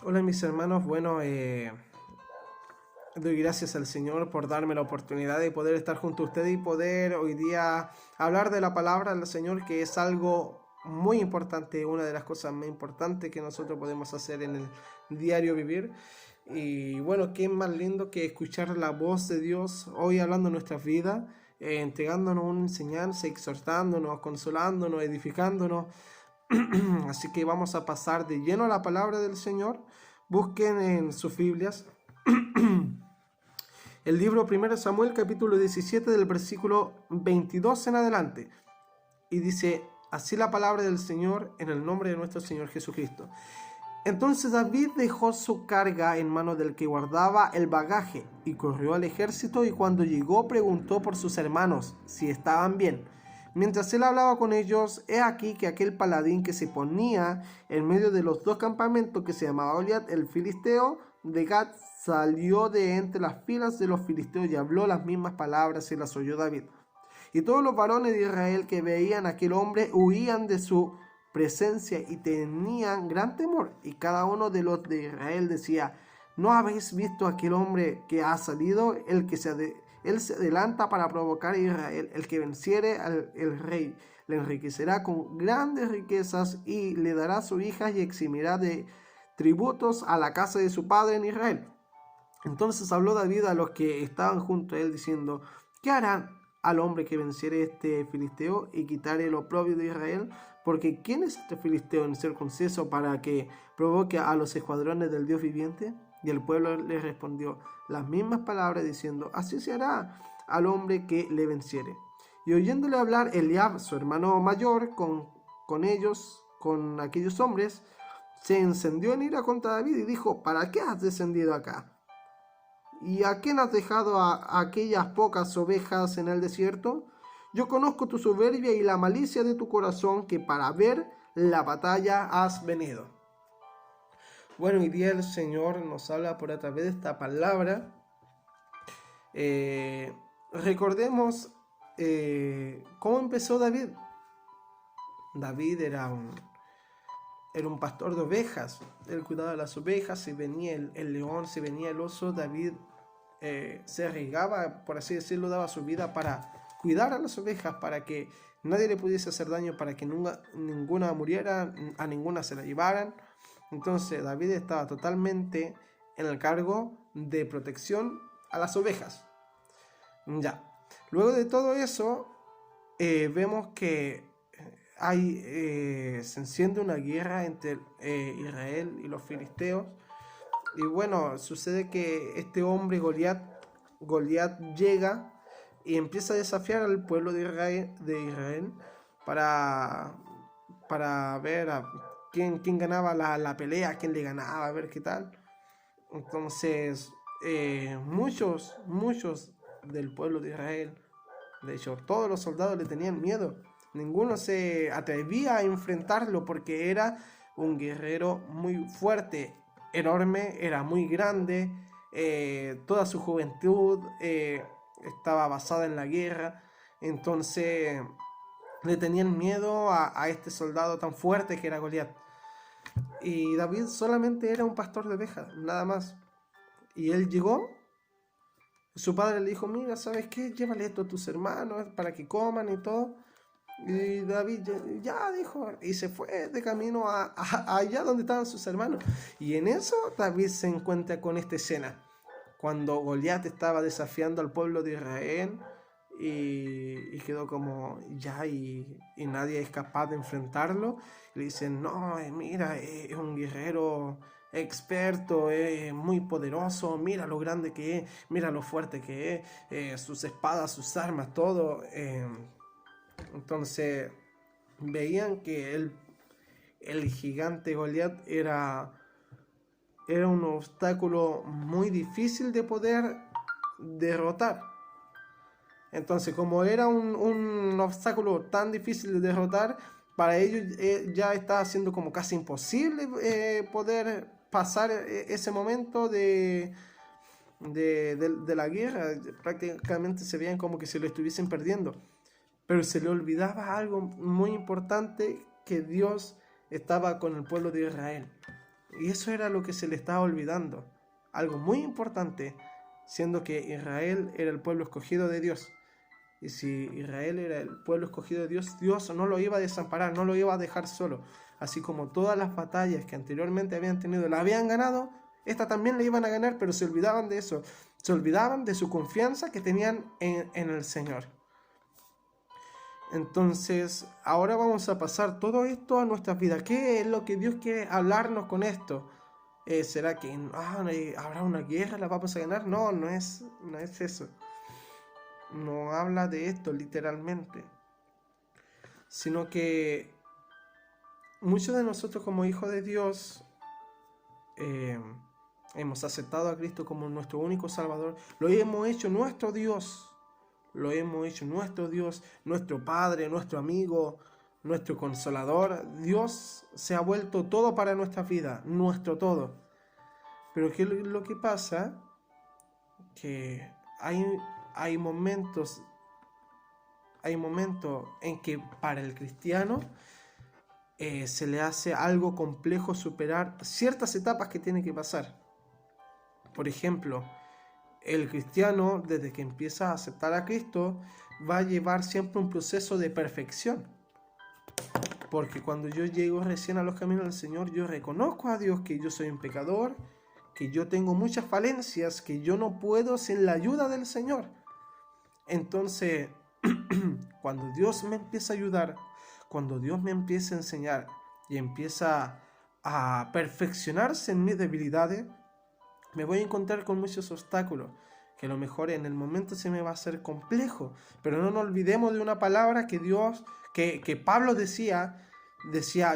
Hola mis hermanos, bueno, doy gracias al Señor por darme la oportunidad de poder estar junto a ustedes y poder hoy día hablar de la palabra del Señor, que es algo muy importante, una de las cosas más importantes que nosotros podemos hacer en el diario vivir. Y bueno, qué más lindo que escuchar la voz de Dios hoy hablando en nuestras vidas, entregándonos una enseñanza, exhortándonos, consolándonos, edificándonos. Así que vamos a pasar de lleno a la palabra del Señor. Busquen en sus Biblias el libro 1 Samuel capítulo 17 del versículo 22 en adelante. Y dice así la palabra del Señor en el nombre de nuestro Señor Jesucristo. Entonces David dejó su carga en manos del que guardaba el bagaje y corrió al ejército, y cuando llegó preguntó por sus hermanos si estaban bien. Mientras él hablaba con ellos, he aquí que aquel paladín que se ponía en medio de los dos campamentos, que se llamaba Goliat el filisteo de Gat, salió de entre las filas de los filisteos y habló las mismas palabras, y las oyó David. Y todos los varones de Israel que veían a aquel hombre huían de su presencia y tenían gran temor. Y cada uno de los de Israel decía: ¿no habéis visto a aquel hombre que ha salido? Él se adelanta para provocar a Israel. El que venciere el rey le enriquecerá con grandes riquezas y le dará a su hija y eximirá de tributos a la casa de su padre en Israel. Entonces habló David a los que estaban junto a él diciendo: ¿qué harán al hombre que venciere este filisteo y quitare el oprobio de Israel? Porque ¿quién es este filisteo incircunciso para que provoque a los escuadrones del Dios viviente? Y el pueblo le respondió las mismas palabras diciendo: así se hará al hombre que le venciere. Y oyéndole hablar Eliab, su hermano mayor, con aquellos hombres, se encendió en ira contra David y dijo: ¿para qué has descendido acá? ¿Y a quién has dejado a aquellas pocas ovejas en el desierto? Yo conozco tu soberbia y la malicia de tu corazón, que para ver la batalla has venido. Bueno, hoy día el Señor nos habla por a través de esta palabra. Recordemos cómo empezó David. David era un pastor de ovejas. Él cuidaba de las ovejas. Si venía el león, si venía el oso, David se arriesgaba, por así decirlo, daba su vida para cuidar a las ovejas, para que nadie le pudiese hacer daño, para que ninguna muriera, a ninguna se la llevaran. Entonces David estaba totalmente en el cargo de protección a las ovejas. Ya. Luego de todo eso, vemos que se enciende una guerra entre Israel y los filisteos. Y bueno, sucede que este hombre Goliat llega y empieza a desafiar al pueblo de Israel para, para ver a quién ganaba la pelea, quién le ganaba, a ver qué tal. Entonces, muchos del pueblo de Israel, de hecho, todos los soldados le tenían miedo. Ninguno se atrevía a enfrentarlo porque era un guerrero muy fuerte, enorme, era muy grande. Toda su juventud estaba basada en la guerra. Entonces le tenían miedo a este soldado tan fuerte que era Goliat. Y David solamente era un pastor de ovejas, nada más. Y él llegó. Su padre le dijo: mira, ¿sabes qué? Llévale esto a tus hermanos para que coman y todo. Y David ya dijo, y se fue de camino allá donde estaban sus hermanos. Y en eso David se encuentra con esta escena, cuando Goliat estaba desafiando al pueblo de Israel, y quedó como ya, y nadie es capaz de enfrentarlo. Y le dicen: no, mira, es un guerrero experto, es muy poderoso, mira lo grande que es, mira lo fuerte que es, sus espadas, sus armas, todo. Entonces veían que el gigante Goliat era un obstáculo muy difícil de poder derrotar. Entonces, como era un obstáculo tan difícil de derrotar, para ellos ya estaba siendo como casi imposible poder pasar ese momento de la guerra. Prácticamente se veían como que se lo estuviesen perdiendo. Pero se le olvidaba algo muy importante: que Dios estaba con el pueblo de Israel. Y eso era lo que se le estaba olvidando. Algo muy importante, siendo que Israel era el pueblo escogido de Dios. Y si Israel era el pueblo escogido de Dios, Dios no lo iba a desamparar, no lo iba a dejar solo. Así como todas las batallas que anteriormente habían tenido, la habían ganado, esta también la iban a ganar, pero se olvidaban de eso. Se olvidaban de su confianza que tenían en el Señor. Entonces, ahora vamos a pasar todo esto a nuestras vidas. ¿Qué es lo que Dios quiere hablarnos con esto? ¿Será que habrá una guerra, la vamos a ganar? No es eso. No habla de esto literalmente, sino que muchos de nosotros como hijos de Dios hemos aceptado a Cristo como nuestro único Salvador. Lo hemos hecho nuestro Dios. Lo hemos hecho nuestro Dios, nuestro Padre, nuestro amigo, nuestro Consolador. Dios se ha vuelto todo para nuestra vida, nuestro todo. Pero ¿qué es lo que pasa? Que hay momentos en que para el cristiano se le hace algo complejo superar ciertas etapas que tiene que pasar. Por ejemplo, el cristiano, desde que empieza a aceptar a Cristo, va a llevar siempre un proceso de perfección. Porque cuando yo llego recién a los caminos del Señor, yo reconozco a Dios que yo soy un pecador, que yo tengo muchas falencias, que yo no puedo sin la ayuda del Señor. Entonces, cuando Dios me empieza a ayudar, cuando Dios me empieza a enseñar y empieza a perfeccionarse en mis debilidades, me voy a encontrar con muchos obstáculos, que a lo mejor en el momento se me va a hacer complejo, pero no nos olvidemos de una palabra que Pablo decía,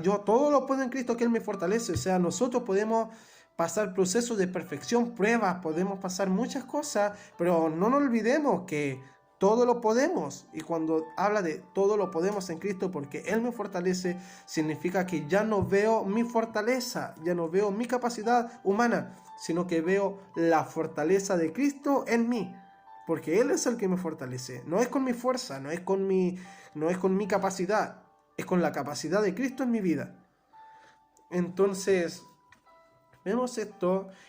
yo todo lo puedo en Cristo que Él me fortalece. O sea, nosotros podemos pasar procesos de perfección, pruebas, podemos pasar muchas cosas, pero no nos olvidemos que todo lo podemos. Y cuando habla de todo lo podemos en Cristo porque Él me fortalece, significa que ya no veo mi fortaleza, ya no veo mi capacidad humana, sino que veo la fortaleza de Cristo en mí, porque Él es el que me fortalece. No es con mi fuerza, no es con mi capacidad, es con la capacidad de Cristo en mi vida. Entonces, vemos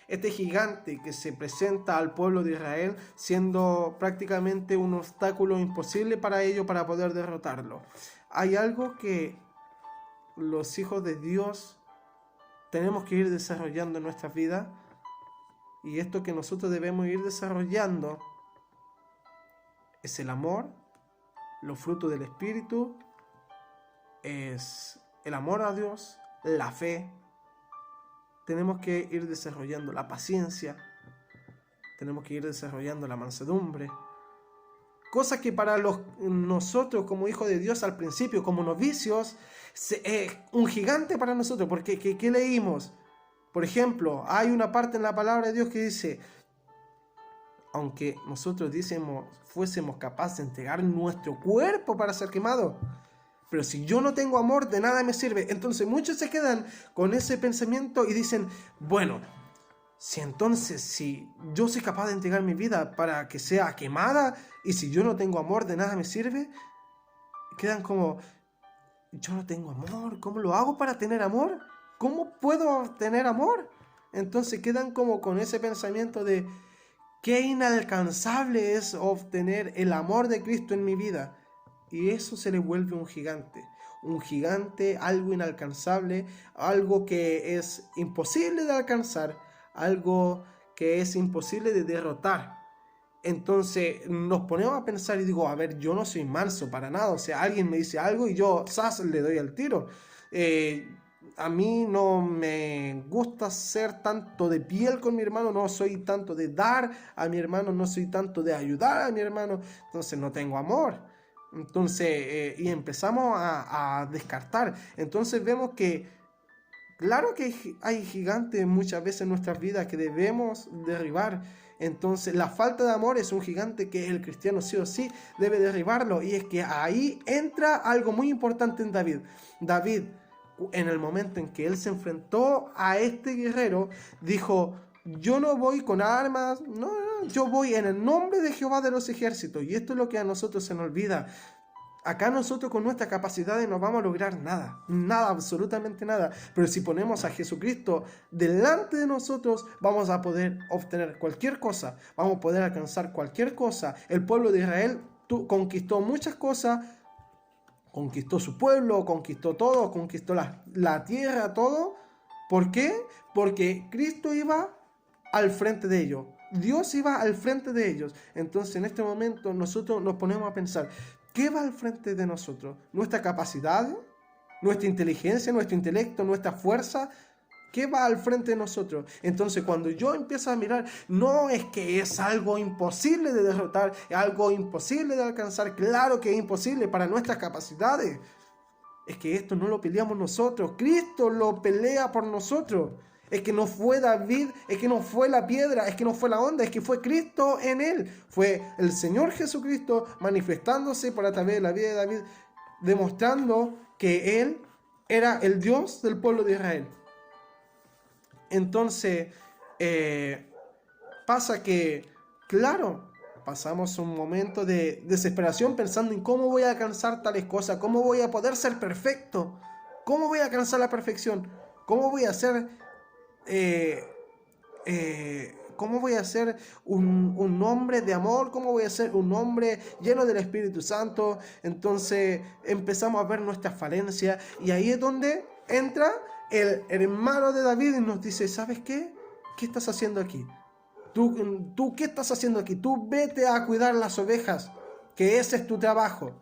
este gigante que se presenta al pueblo de Israel siendo prácticamente un obstáculo imposible para ellos para poder derrotarlo. Hay algo que los hijos de Dios tenemos que ir desarrollando en nuestras vidas, y esto que nosotros debemos ir desarrollando es el amor, los frutos del Espíritu, es el amor a Dios, la fe. Tenemos que ir desarrollando la paciencia, tenemos que ir desarrollando la mansedumbre, cosas que para nosotros como hijos de Dios al principio, como novicios, es un gigante para nosotros, porque ¿qué leímos? Por ejemplo, hay una parte en la palabra de Dios que dice, aunque nosotros fuésemos capaces de entregar nuestro cuerpo para ser quemado, pero si yo no tengo amor, de nada me sirve. Entonces muchos se quedan con ese pensamiento y dicen, bueno, si yo soy capaz de entregar mi vida para que sea quemada, y si yo no tengo amor, de nada me sirve, quedan como, yo no tengo amor, ¿cómo lo hago para tener amor? ¿Cómo puedo tener amor? Entonces quedan como con ese pensamiento de qué inalcanzable es obtener el amor de Cristo en mi vida. Y eso se le vuelve un gigante, algo inalcanzable, algo que es imposible de alcanzar, algo que es imposible de derrotar. Entonces nos ponemos a pensar y digo, a ver, yo no soy manso para nada. O sea, alguien me dice algo y yo, le doy al tiro. A mí no me gusta ser tanto de piel con mi hermano, no soy tanto de dar a mi hermano, no soy tanto de ayudar a mi hermano, entonces no tengo amor. Entonces, y empezamos a descartar. Entonces vemos que, claro que hay gigantes muchas veces en nuestras vidas que debemos derribar. Entonces, la falta de amor es un gigante que el cristiano sí o sí debe derribarlo. Y es que ahí entra algo muy importante en David. David, en el momento en que él se enfrentó a este guerrero, dijo, yo no voy con armas, no, yo voy en el nombre de Jehová de los ejércitos. Y esto es lo que a nosotros se nos olvida. Acá nosotros con nuestras capacidades no vamos a lograr nada, nada, absolutamente nada. Pero si ponemos a Jesucristo delante de nosotros, vamos a poder obtener cualquier cosa, vamos a poder alcanzar cualquier cosa. El pueblo de Israel conquistó muchas cosas, conquistó su pueblo, conquistó todo, conquistó la tierra, todo. ¿Por qué? Porque Cristo iba al frente de ellos. Dios iba al frente de ellos. Entonces en este momento nosotros nos ponemos a pensar, ¿qué va al frente de nosotros? ¿Nuestra capacidad? ¿Nuestra inteligencia? ¿Nuestro intelecto? ¿Nuestra fuerza? ¿Qué va al frente de nosotros? Entonces cuando yo empiezo a mirar, no es que es algo imposible de derrotar, es algo imposible de alcanzar. Claro que es imposible para nuestras capacidades. Es que esto no lo peleamos nosotros, Cristo lo pelea por nosotros. Es que no fue David, es que no fue la piedra, es que no fue la onda, es que fue Cristo en él. Fue el Señor Jesucristo manifestándose por a través de la vida de David, demostrando que él era el Dios del pueblo de Israel. Entonces, pasa que, claro, pasamos un momento de desesperación pensando en cómo voy a alcanzar tales cosas, cómo voy a poder ser perfecto, cómo voy a alcanzar la perfección, cómo voy a ser, cómo voy a ser un hombre de amor, cómo voy a ser un hombre lleno del Espíritu Santo. Entonces empezamos a ver nuestras falencias y ahí es donde entra el hermano de David y nos dice, ¿sabes qué? ¿Qué estás haciendo aquí? ¿Tú qué estás haciendo aquí? Tú vete a cuidar las ovejas, que ese es tu trabajo.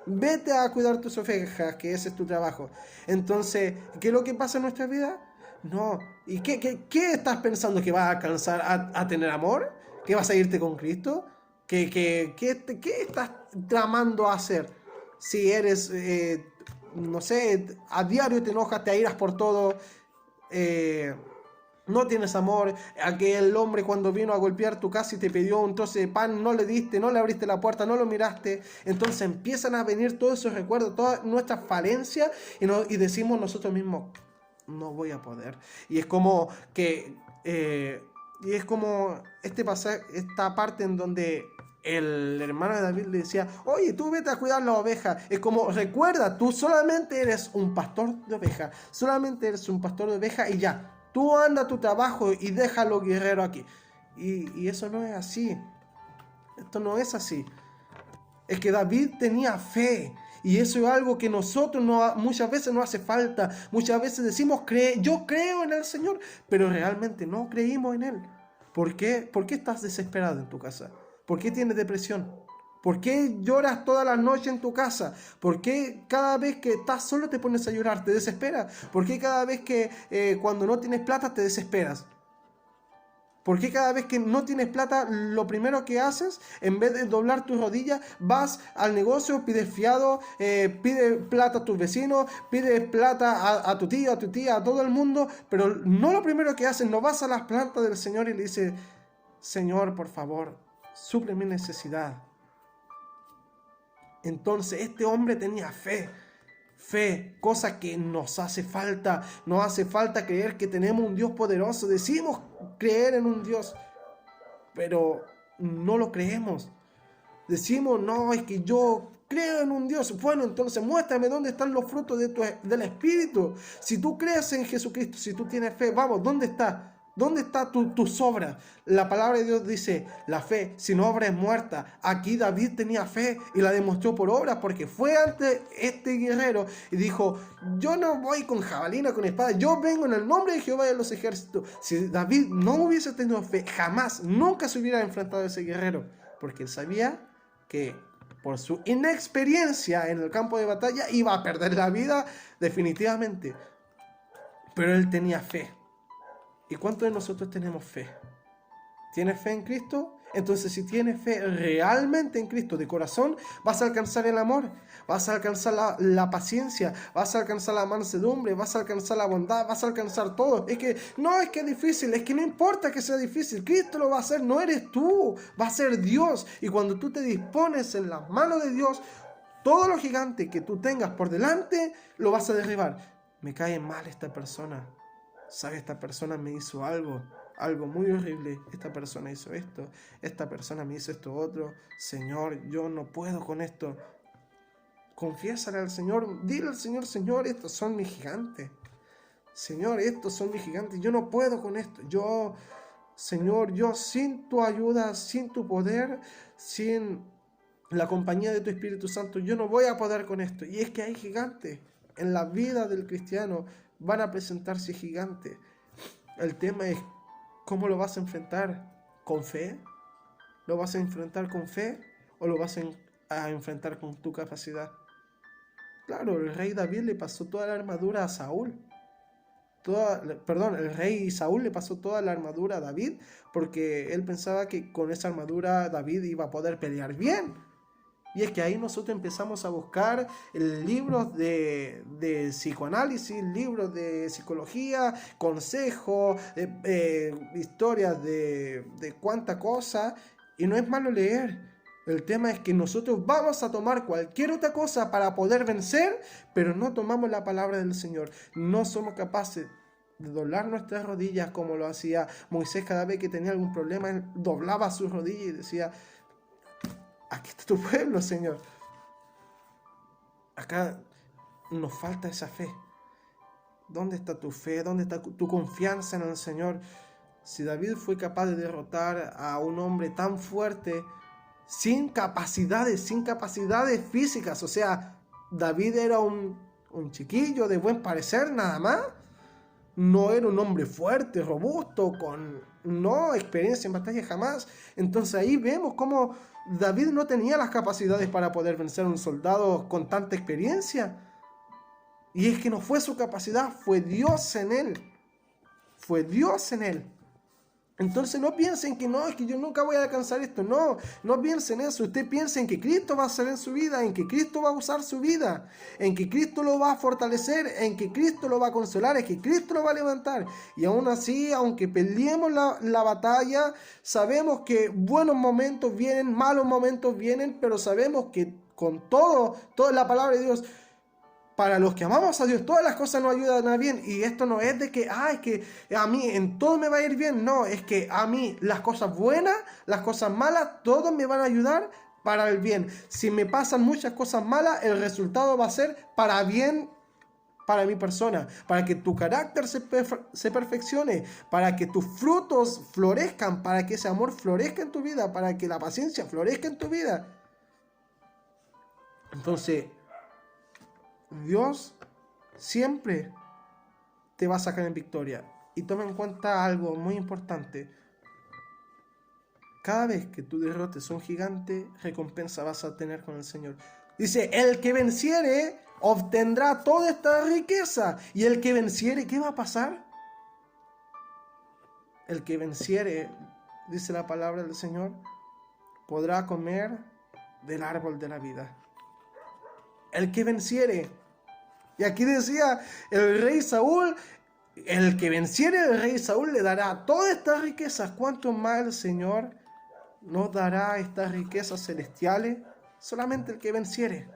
Vete a cuidar tus ovejas, que ese es tu trabajo. Entonces, ¿qué es lo que pasa en nuestra vida? No. ¿Y qué estás pensando? ¿Que vas a alcanzar a tener amor? ¿Que vas a irte con Cristo? ¿Qué estás tramando a hacer? Si eres, no sé, a diario te enojas, te airas por todo, no tienes amor, aquel hombre cuando vino a golpear tu casa y te pidió un trozo de pan, no le diste, no le abriste la puerta, no lo miraste. Entonces empiezan a venir todos esos recuerdos, todas nuestras falencias y decimos nosotros mismos, no voy a poder. Y es como que, y es como este pasaje, esta parte en donde el hermano de David le decía, oye, tú vete a cuidar las ovejas. Es como, recuerda, tú solamente eres un pastor de ovejas, solamente eres un pastor de ovejas y ya. Tú anda a tu trabajo y déjalo guerrero aquí. Y eso no es así. Esto no es así. Es que David tenía fe. Y eso es algo que nosotros muchas veces nos hace falta. Muchas veces decimos, yo creo en el Señor, pero realmente no creímos en Él. ¿Por qué? ¿Por qué estás desesperado en tu casa? ¿Por qué tienes depresión? ¿Por qué lloras toda la noche en tu casa? ¿Por qué cada vez que estás solo te pones a llorar? ¿Te desesperas? ¿Por qué cada vez que cuando no tienes plata te desesperas? ¿Por qué cada vez que no tienes plata lo primero que haces, en vez de doblar tus rodillas, vas al negocio, pides fiado, pides plata a tus vecinos, pides plata a tu tío, a tu tía, a todo el mundo, pero no lo primero que haces, no vas a las plantas del Señor y le dices, Señor, por favor, suple mi necesidad? Entonces este hombre tenía fe, cosa que nos hace falta creer que tenemos un Dios poderoso, decimos creer en un Dios, pero no lo creemos, decimos, no, es que yo creo en un Dios. Bueno, entonces muéstrame dónde están los frutos del Espíritu. Si tú crees en Jesucristo, si tú tienes fe, vamos, ¿dónde está? ¿Dónde está tus obras? La palabra de Dios dice, la fe sin obra es muerta. Aquí David tenía fe y la demostró por obras, porque fue ante este guerrero y dijo, yo no voy con jabalina, con espada, yo vengo en el nombre de Jehová de los ejércitos. Si David no hubiese tenido fe, jamás, nunca se hubiera enfrentado a ese guerrero, porque él sabía que por su inexperiencia en el campo de batalla iba a perder la vida definitivamente. Pero él tenía fe. ¿Y cuántos de nosotros tenemos fe? ¿Tienes fe en Cristo? Entonces, si tienes fe realmente en Cristo de corazón, vas a alcanzar el amor, vas a alcanzar la paciencia, vas a alcanzar la mansedumbre, vas a alcanzar la bondad, vas a alcanzar todo. Es que no es que es difícil, es que no importa que sea difícil, Cristo lo va a hacer, no eres tú, va a ser Dios. Y cuando tú te dispones en las manos de Dios, todo lo gigante que tú tengas por delante, lo vas a derribar. Me cae mal esta persona. ¿Sabe? Esta persona me hizo algo muy horrible. Esta persona hizo esto. Esta persona me hizo esto otro. Señor, yo no puedo con esto. Confiésale al Señor, dile al Señor, Señor, estos son mis gigantes. Señor, estos son mis gigantes, yo no puedo con esto. Señor, yo sin tu ayuda, sin tu poder, sin la compañía de tu Espíritu Santo, yo no voy a poder con esto. Y es que hay gigantes. En la vida del cristiano van a presentarse gigantes. El tema es, ¿cómo lo vas a enfrentar? ¿Con fe? ¿Lo vas a enfrentar con fe o lo vas a enfrentar con tu capacidad? Claro, el rey David le pasó toda la armadura a Saúl. El rey Saúl le pasó toda la armadura a David porque él pensaba que con esa armadura David iba a poder pelear bien. Y es que ahí nosotros empezamos a buscar libros de psicoanálisis, libros de psicología, consejos, historias de cuánta cosa. Y no es malo leer. El tema es que nosotros vamos a tomar cualquier otra cosa para poder vencer, pero no tomamos la palabra del Señor. No somos capaces de doblar nuestras rodillas como lo hacía Moisés cada vez que tenía algún problema. Él doblaba sus rodillas y decía, aquí está tu pueblo, Señor. Acá nos falta esa fe. ¿Dónde está tu fe? ¿Dónde está tu confianza en el Señor? Si David fue capaz de derrotar a un hombre tan fuerte, sin capacidades físicas, o sea, David era un chiquillo de buen parecer nada más, no era un hombre fuerte, robusto, con no experiencia en batalla jamás. Entonces ahí vemos cómo David no tenía las capacidades para poder vencer a un soldado con tanta experiencia. Y es que no fue su capacidad, fue Dios en él. Fue Dios en él. Entonces no piensen que no, es que yo nunca voy a alcanzar esto. No piensen eso. Usted piensa en que Cristo va a hacer en su vida, en que Cristo va a usar su vida, en que Cristo lo va a fortalecer, en que Cristo lo va a consolar, en que Cristo lo va a levantar. Y aún así, aunque peleemos la batalla, sabemos que buenos momentos vienen, malos momentos vienen, pero sabemos que con toda la palabra de Dios, para los que amamos a Dios, todas las cosas nos ayudan a bien. Y esto no es de que, es que a mí en todo me va a ir bien. No, es que a mí las cosas buenas, las cosas malas, todos me van a ayudar para el bien. Si me pasan muchas cosas malas, el resultado va a ser para bien para mi persona, para que tu carácter se perfeccione, para que tus frutos florezcan, para que ese amor florezca en tu vida, para que la paciencia florezca en tu vida. Entonces, Dios siempre te va a sacar en victoria. Y toma en cuenta algo muy importante. Cada vez que tú derrotes a un gigante, recompensa vas a tener con el Señor. Dice, el que venciere obtendrá toda esta riqueza. Y el que venciere, ¿qué va a pasar? El que venciere, dice la palabra del Señor, podrá comer del árbol de la vida. El que venciere. Y aquí decía el rey Saúl, el que venciere el rey Saúl le dará todas estas riquezas. ¿Cuánto más el Señor nos dará estas riquezas celestiales? Solamente el que venciere.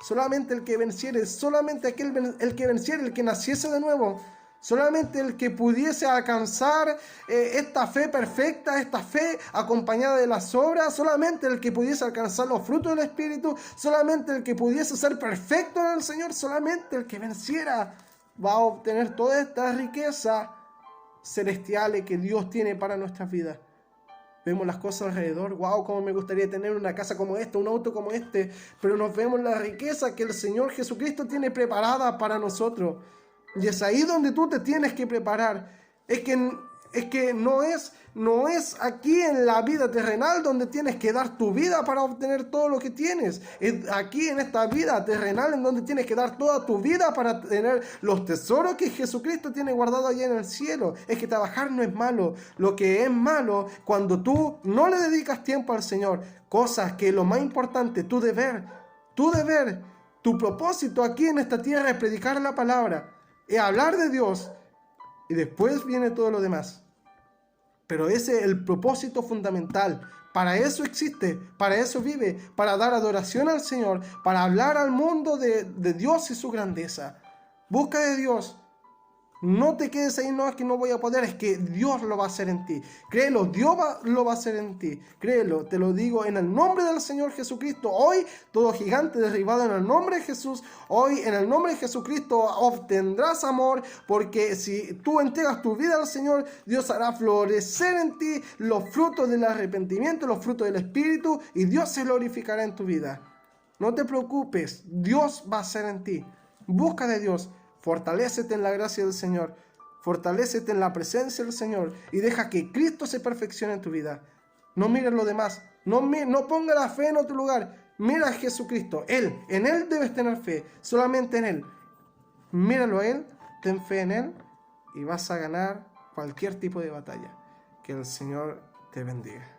Solamente el que venciere. Solamente el que venciere, el que naciese de nuevo. Solamente el que pudiese alcanzar esta fe perfecta, esta fe acompañada de las obras, solamente el que pudiese alcanzar los frutos del Espíritu, solamente el que pudiese ser perfecto en el Señor, solamente el que venciera va a obtener toda esta riqueza celestiales que Dios tiene para nuestras vidas. Vemos las cosas alrededor, wow, cómo me gustaría tener una casa como esta, un auto como este, pero nos vemos la riqueza que el Señor Jesucristo tiene preparada para nosotros. Y es ahí donde tú te tienes que preparar. Es que no es aquí en la vida terrenal donde tienes que dar tu vida para obtener todo lo que tienes. Es aquí en esta vida terrenal en donde tienes que dar toda tu vida para tener los tesoros que Jesucristo tiene guardado allá en el cielo. Es que trabajar no es malo. Lo que es malo cuando tú no le dedicas tiempo al Señor. Cosas que lo más importante, tu deber, tu propósito aquí en esta tierra es predicar la palabra. Es hablar de Dios y después viene todo lo demás. Pero ese es el propósito fundamental. Para eso existe, para eso vive, para dar adoración al Señor, para hablar al mundo de Dios y su grandeza. Busca de Dios. No te quedes ahí, no es que no voy a poder, es que Dios lo va a hacer en ti. Créelo, Dios lo va a hacer en ti. Créelo, te lo digo en el nombre del Señor Jesucristo. Hoy todo gigante derribado en el nombre de Jesús. Hoy en el nombre de Jesucristo obtendrás amor, porque si tú entregas tu vida al Señor, Dios hará florecer en ti los frutos del arrepentimiento, los frutos del Espíritu, y Dios se glorificará en tu vida. No te preocupes, Dios va a hacer en ti. Busca de Dios. Fortalécete en la gracia del Señor, fortalécete en la presencia del Señor y deja que Cristo se perfeccione en tu vida. No mires lo demás, no ponga la fe en otro lugar. Mira a Jesucristo, en Él debes tener fe, solamente en Él. Míralo a Él, ten fe en Él y vas a ganar cualquier tipo de batalla. Que el Señor te bendiga.